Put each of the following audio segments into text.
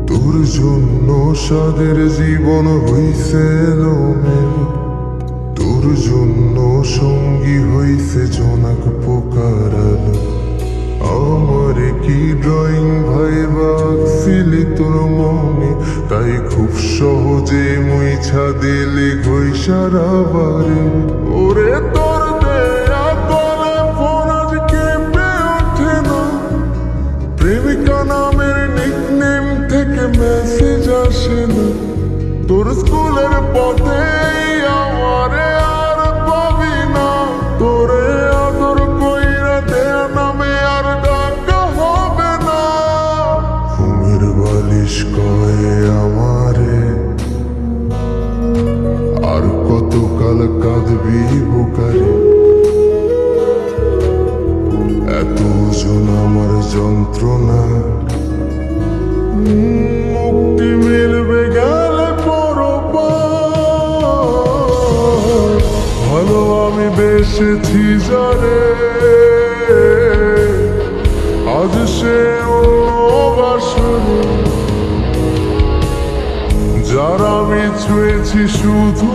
তোর জন্য সাদের জীবন হইছে এলোমেলো, তোর জন্য সঙ্গী হইছে জোনাক পোকার আলো। আমার কি ড্রয়িং ভাইবা আঁকছিলি তোর মনে, তাই খুব সহজে মুইছা দিলি ঘইসারা বারে। ওরে তোর দেয়া তলে ফোন আজ কেঁপে ওঠে না, প্রেমিকা নামের নিকনেম থেকে মেসেজ আসে না। তোর স্কুলের পথে আমারে আর পাবি না, তোরে আদর কইরা দেয়া নামে আর ডাকা হবে না। ঘুমের বালিশ কয়ে আমারে আর কতকাল কাঁদবি বুকারে। এত ওজন আমার যন্ত্রণা, মুক্তি মিলবে গেলে পরপার। ভালো আমি বেসেছি যারে, আজ সে অন্য বাসরে। যার আমি ছুঁয়েছি শুধু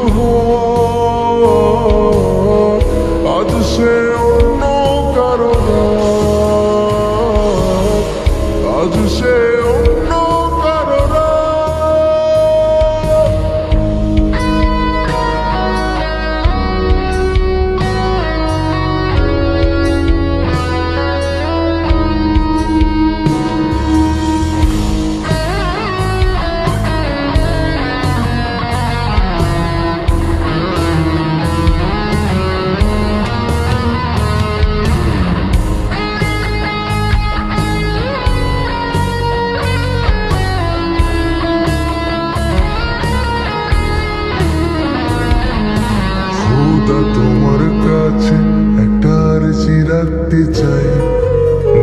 আজ সে অন্য কারো না, আজ সে অন্য কারো না। তোমার কাছে একটা আরজি রাখতে চাই,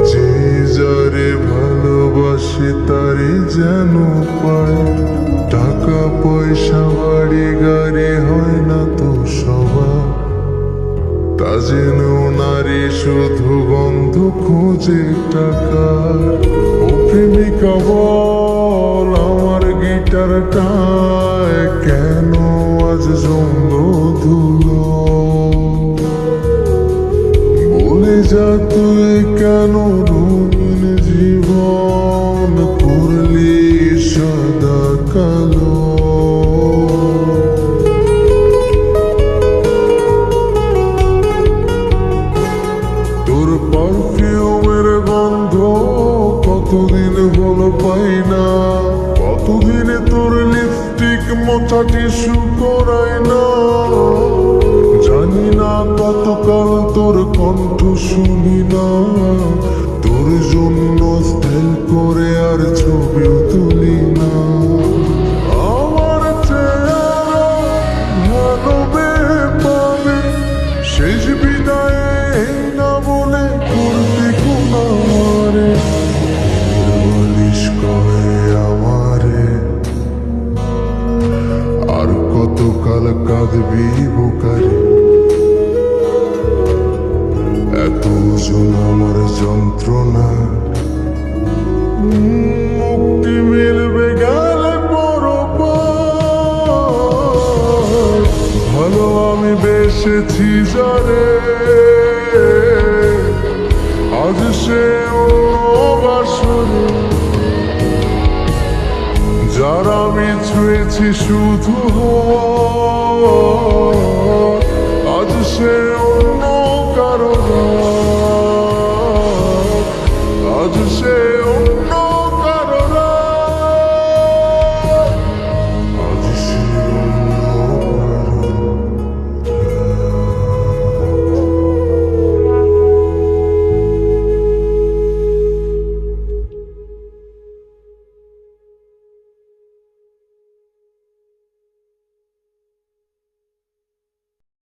যে যারে ভালোবাসে তারে যেন পায়। টাকা পয়সা বাড়ি গাড়ি হয় না তো সবার, তা যেন নারী শুধু গন্ধ খোঁজে টাকার। ও প্রেমিকা বল আমার গিটারটায় কেন আজ জঙ্গ ধুলো। বলে যা তুই কেন রঙিন জীবন করলি সাদা কালো। তোর পারফিউমের গন্ধ কতদিন হলো পাই না, কতদিনে তোর লিপস্টিক মোছা টিস্যু করাই না। জানি না কতকাল তোর কণ্ঠ শুনি না, তোর জন্য স্টাইল করে আর ছবিও তুলি না। আমার চেহারা ভালোবে পাবে শেষ বিদায়ে এই না বলে করতে কোনারে। বালিশ কয়ে আমারে আর কতকাল কাঁদবি বুকারে। এত ওজন আমার যন্ত্রণা, মুক্তি মিলবে গেলে পরপার। ভালো আমি বেসেছি যারে, আজ সে অন্য বাসরে। যার আমি ছুঁয়েছি শুধু আজ সে